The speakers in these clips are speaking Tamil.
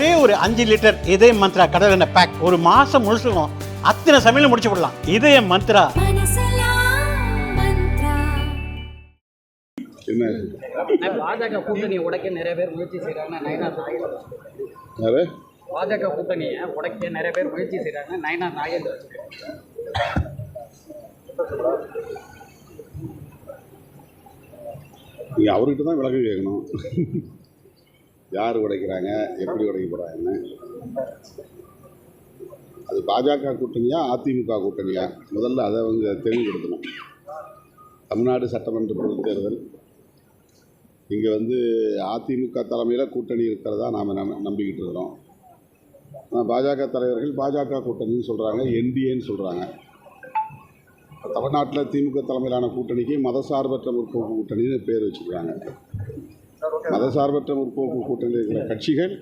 ஒரே ஒரு 5 லிட்டர் இதய மந்த்ரா கடல் எண்ணெய் பேக் ஒரு மாசம் முழுசுக்கும் அத்தனை சமையல முடிச்சு விடலாம். இதய மந்த்ரா. பாஜக கூட்டணி உடைக்க நிறைய பேர் முயற்சி செய்யறாங்க. பாஜக கூட்டணியை உடைக்க நிறைய பேர் முயற்சி செய்யறாங்க. நயனார் நாகேந்திரன் நீங்கள் அவர்கிட்ட தான் விளக்கம் கேட்கணும். யார் உடைக்கிறாங்க, எப்படி உடைக்க போகிறாங்கன்னு. அது பாஜக கூட்டணியா அதிமுக கூட்டணியா, முதல்ல அதை அவங்க தெளிவுபடுத்தணும். தமிழ்நாடு சட்டமன்ற பொதுத் தேர்தல் இங்கே அதிமுக தலைமையில் கூட்டணி இருக்கிறதா நாம் நம்பிக்கிட்டு இருக்கிறோம். பாஜக தலைவர்கள் பாஜக கூட்டணின்னு சொல்கிறாங்க, என்டிஏன்னு சொல்கிறாங்க. தமிழ்நாட்டில் திமுக தலைமையிலான கூட்டணிக்கு மதசார்பற்ற முற்போக்கு கூட்டணின்னு பேர் வச்சுருக்காங்க. மதசார்பற்ற முற்போக்கு கூட்டணியில் இருக்கிற கட்சிகள்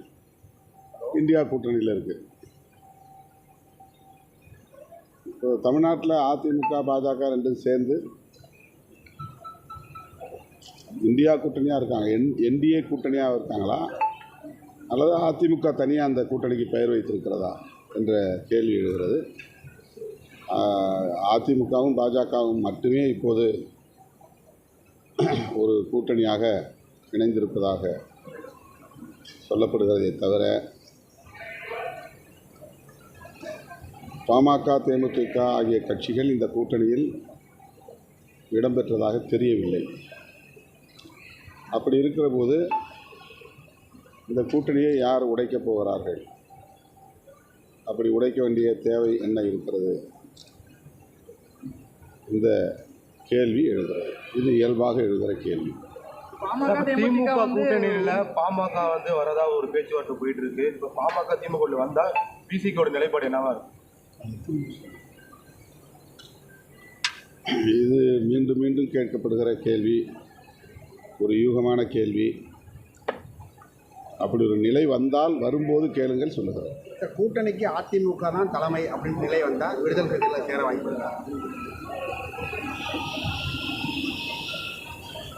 இந்தியா கூட்டணியில் இருக்குது. இப்போ தமிழ்நாட்டில் அதிமுக பாஜக ரெண்டும் சேர்ந்து இந்தியா கூட்டணியாக இருக்காங்க. என்டிஏ கூட்டணியாக இருக்காங்களா அல்லது அதிமுக தனியாக அந்த கூட்டணிக்கு பெயர் வைத்திருக்கிறதா என்ற கேள்வி எழுகிறது. அதிமுகவும் பாஜகவும் மட்டுமே இப்போது ஒரு கூட்டணியாக இணைந்திருப்பதாக சொல்லப்படுகிறதே தவிர பாமக, தேமுதிக ஆகிய கட்சிகள் இந்த கூட்டணியில் இடம்பெற்றதாக தெரியவில்லை. அப்படி இருக்கிற போது இந்த கூட்டணியை யார் உடைக்கப் போகிறார்கள்? அப்படி உடைக்க வேண்டிய தேவை என்ன இருக்கிறது? இந்த கேள்வி எழுதுகிறது. இது இயல்பாக எழுதுகிற கேள்வி. திமுக கூட்டணியில் பாமக வரதா ஒரு பேச்சுவார்த்தை போயிட்டு இருக்கு. இப்போ பாமக திமுக வந்தால் பிசிகோட நிலைப்பாடு என்னவா இருக்கும்? இது மீண்டும் மீண்டும் கேட்கப்படுகிற கேள்வி, ஒரு யூகமான கேள்வி. அப்படி ஒரு நிலை வந்தால் வரும்போது கேளுங்கள் சொல்லுகிறேன். கூட்டணிக்கு அதிமுக தான் தலைமை அப்படின்னு நிலை வந்தால் விடுதலை கட்சியில் சேர வாய்ப்பு இருக்கா?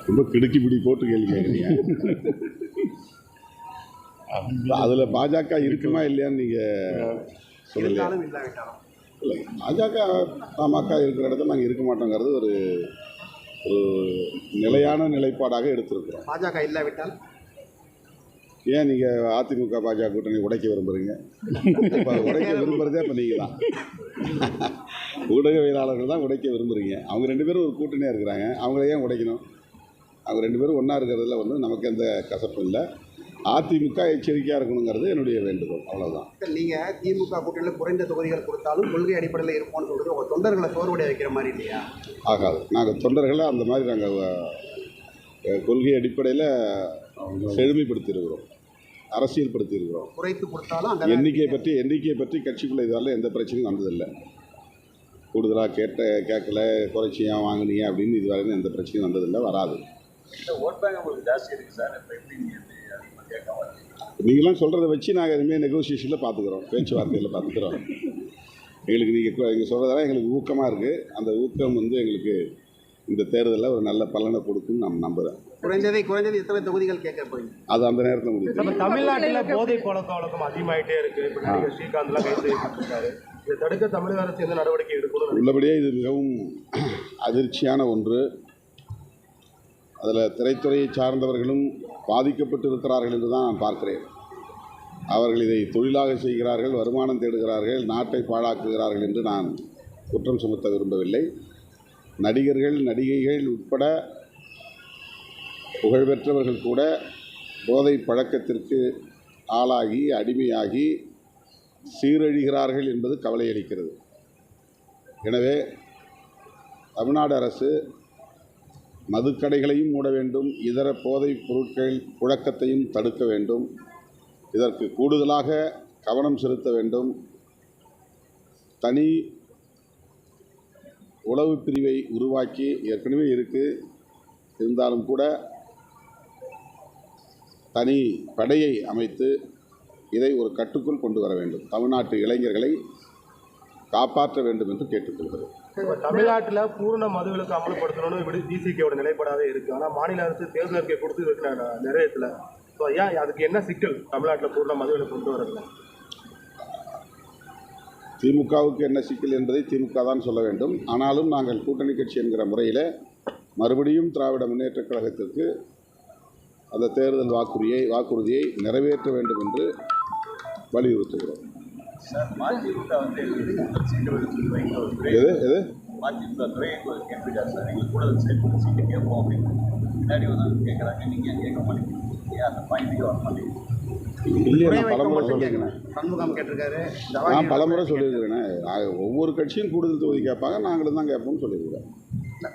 ரொம்ப கிடுக்கி பிடி போட்டு கேள்வி கேட்குறீங்க. அதில் பாஜக இருக்குமா இல்லையான்னு நீங்கள் சொல்லலாம். இல்லை, பாஜக பாமக இருக்கிற இடத்துல நாங்கள் இருக்க மாட்டோங்கிறது ஒரு நிலையான நிலைப்பாடாக எடுத்திருக்கிறோம். பாஜக இல்லாவிட்டால் ஏன் நீங்கள் அதிமுக பாஜக கூட்டணி உடைக்க விரும்புகிறீங்க? இப்போ உடைக்க விரும்புகிறதே இப்போ நீங்கள் தான். ஊடகவியலாளர்கள் தான் உடைக்க விரும்புகிறீங்க. அவங்க 2 பேரும் ஒரு கூட்டணியாக இருக்கிறாங்க. அவங்கள ஏன் உடைக்கணும்? அவங்க 2 பேரும் ஒன்றா இருக்கிறதுல நமக்கு எந்த கசப்பும் இல்லை. அதிமுக எச்சரிக்கையாக இருக்கணுங்கிறது என்னுடைய வேண்டுகோள். அவ்வளோதான். நீங்கள் திமுக கூட்டணியில் குறைந்த தொகுதிகள் கொடுத்தாலும் கொள்கை அடிப்படையில் இருப்போம்னு சொல்கிறது உங்கள் தொண்டர்களை சோர்வடைய வைக்கிற மாதிரி இல்லையா? ஆகாது. நாங்கள் தொண்டர்களை அந்த மாதிரி நாங்கள் கொள்கை அடிப்படையில் செழுமைப்படுத்தியிருக்கிறோம், அரசியல் படுத்தியிருக்கிறோம். குறைத்து கொடுத்தாலும் எண்ணிக்கையை பற்றி கட்சிக்குள்ளே இதுவரை எந்த பிரச்சனையும் வந்ததில்லை. கூடுதலாக கேட்கல, குறைச்சியா வாங்கினீங்க அப்படின்னு இதுவரை எந்த பிரச்சனையும் வந்ததில்லை, வராது. நீங்களாம் சொல்கிறத வச்சு நாங்கள் இனிமேல் நெகோசியேஷனில் பார்த்துக்குறோம், பேச்சுவார்த்தையில் பார்த்துக்குறோம். எங்களுக்கு நீங்கள் சொல்கிறதெல்லாம் எங்களுக்கு ஊக்கமாக இருக்குது. அந்த ஊக்கம் எங்களுக்கு இந்த தேர்தலில் ஒரு நல்ல பலனை கொடுக்குன்னு நான் நம்புகிறேன். குறைஞ்சது எத்தனை தொகுதிகள் கேட்க போறீங்க? அது அந்த நேரத்தில் முடியும். தமிழ்நாட்டில் போதை பழக்க வழக்கம் அதிகமாகிட்டே இருக்குது. இப்போ நடிகர் ஸ்ரீகாந்த்லாம் கைது செய்யப்பட்டிருக்காரு. இதை தடுக்க தமிழக அரசு எந்த நடவடிக்கை எடுக்கணும்? உள்ளபடியே இது மிகவும் அதிர்ச்சியான ஒன்று. அதில் திரைத்துறையை சார்ந்தவர்களும் பாதிக்கப்பட்டு இருக்கிறார்கள் என்று தான் நான் பார்க்கிறேன். அவர்கள் இதை தொழிலாக செய்கிறார்கள், வருமானம் தேடுகிறார்கள், நாட்டை பாழாக்குகிறார்கள் என்று நான் குற்றம் சுமத்த விரும்பவில்லை. நடிகர்கள், நடிகைகள் உட்பட புகழ்பெற்றவர்கள் கூட போதை பழக்கத்திற்கு ஆளாகி அடிமையாகி சீரழிகிறார்கள் என்பது கவலையளிக்கிறது. எனவே தமிழ்நாடு அரசு மதுக்கடைகளையும் மூட வேண்டும், இதர போதைப் பொருட்கள் புழக்கத்தையும் தடுக்க வேண்டும். இதற்கு கூடுதலாக கவனம் செலுத்த வேண்டும். தனி உளவு பிரிவை உருவாக்கி ஏற்கனவே இருந்தாலும் கூட தனி படையை அமைத்து இதை ஒரு கட்டுக்குள் கொண்டு வர வேண்டும். தமிழ்நாட்டு இளைஞர்களை காப்பாற்ற வேண்டும் என்று கேட்டுக்கொள்கிறேன். தமிழ்நாட்டில் பூர்ண மதுவிலக்கு அமல்படுத்தணும்னு டிசிகேவோட நிலைப்பாடாகவே இருக்குது. ஆனால் மாநில அரசு தேர்தல் அறிக்கை கொடுத்து நிறைவேற்றல. ஸோ ஏன் அதுக்கு என்ன சிக்கல் தமிழ்நாட்டில் பூர்ண மதுவிலை கொண்டு வரதுல? திமுகவுக்கு என்ன சிக்கல் என்பதை திமுக தான் சொல்ல வேண்டும். ஆனாலும் நாங்கள் கூட்டணி கட்சி என்கிற முறையில் மறுபடியும் திராவிட முன்னேற்றக் கழகத்திற்கு அந்த தேர்தல் வாக்குறுதியை நிறைவேற்ற வேண்டும் என்று வலியுறுத்துகிறோம். எது எது மதிமுக துறைக்கு ஒரு கேட்பிட்டார் சார், எங்களுக்கு கூடுதல் சீட்டு கேட்போம் அப்படின்னு முன்னாடி வந்து கேட்குறாங்க, நீங்கள் கேட்க மாட்டேங்கிறீங்க, ஏன் அந்த பாயிண்ட்டுக்கு வர மாட்டேங்குது? இல்லையா, நான் பலமுறை சொல்லியிருக்கிறேன். சண்முகம் கேட்டிருக்காரு. நான் பலமுறை சொல்லியிருக்கிறேன். ஒவ்வொரு கட்சியும் கூடுதல் தொகுதி கேட்பாங்க, நாங்களும் தான் கேட்போம்னு சொல்லியிருக்கிறேன்.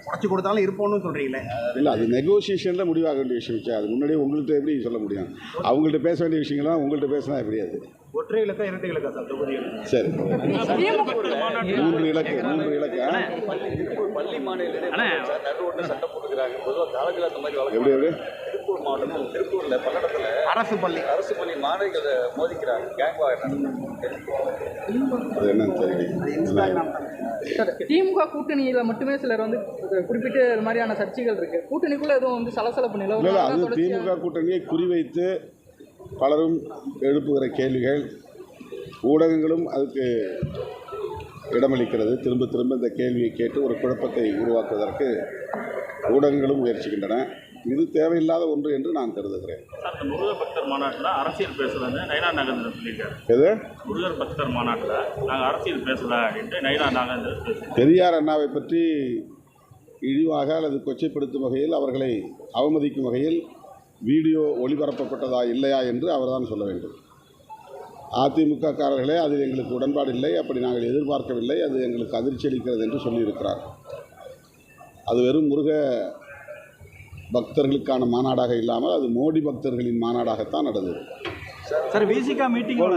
குறைச்சி கொடுத்தாலும் இருப்போம்னு சொல்கிறீங்களே. இல்லை, அது நெகோசியேஷனில் முடிவாக வேண்டிய விஷயம். அது முன்னாடியே உங்கள்கிட்ட எப்படி சொல்ல முடியும்? அவங்கள்ட்ட பேச வேண்டிய விஷயங்கள்லாம் உங்கள்கிட்ட பேசினா எப்படி? அது ஒற்றை இலக்கா இரட்டை இலக்கா சார் தொகுதிகள்? சரி, 3 இலக்கு. பள்ளி மாநில நடுவோட்டு சட்டம் போட்டுக்கிறாங்க. பொதுவாக காலங்கள் அந்த மாதிரி எப்படி எப்படி திருப்பூர் மாவட்டம், திருப்பூரில் பல்லடத்தில் அரசு பள்ளி மாணவிகளை மோதிக்கிறாங்க, கேங் வார். அது என்னன்னு தெரியல. திமுக கூட்டணியில மட்டுமே சிலர் வந்து குறிப்பிட்ட இது மாதிரியான சர்ச்சைகள் இருக்கு. கூட்டணிக்குள்ள எதுவும் வந்து சலசலப்பு இல்லை, அது திமுக கூட்டணியை குறிவைத்து பலரும் எழுப்புகிற கேள்விகள், ஊடகங்களும் அதுக்கு இடமளிக்கிறது. திரும்ப திரும்ப இந்த கேள்வியை கேட்டு ஒரு குழப்பத்தை உருவாக்குவதற்கு ஊடகங்களும் முயற்சிக்கின்றன. இது தேவையில்லாத ஒன்று என்று நான் கருதுகிறேன். சார், இந்த முருகர் பக்தர் மாநாட்டில் அரசியல் பேசலன்னு நயினா நாகேந்திரன் சொல்லியிருக்காரு. எது? முருகர் பக்தர் மாநாட்டில் நாங்கள் அரசியல் பேசலை அப்படின்ட்டு நயினா நாகேந்திரன் பேசுகிறோம். பெரியார் அண்ணாவை பற்றி இழிவாக அல்லது கொச்சைப்படுத்தும் வகையில், அவர்களை அவமதிக்கும் வகையில் வீடியோ ஒளிபரப்பப்பட்டதா இல்லையா என்று அவர்தான் சொல்ல வேண்டும். அதிமுககாரர்களே அதில் எங்களுக்கு உடன்பாடு இல்லை, அப்படி நாங்கள் எதிர்பார்க்கவில்லை, அது எங்களுக்கு அதிர்ச்சி அளிக்கிறது என்று சொல்லியிருக்கிறார். அது வெறும் முருக பக்தர்களுக்கான மாநாடாக இல்லாமல் அது மோடி பக்தர்களின் மாநாடாகத்தான் நடந்தது. சார், விசிகா மீட்டிங்கோட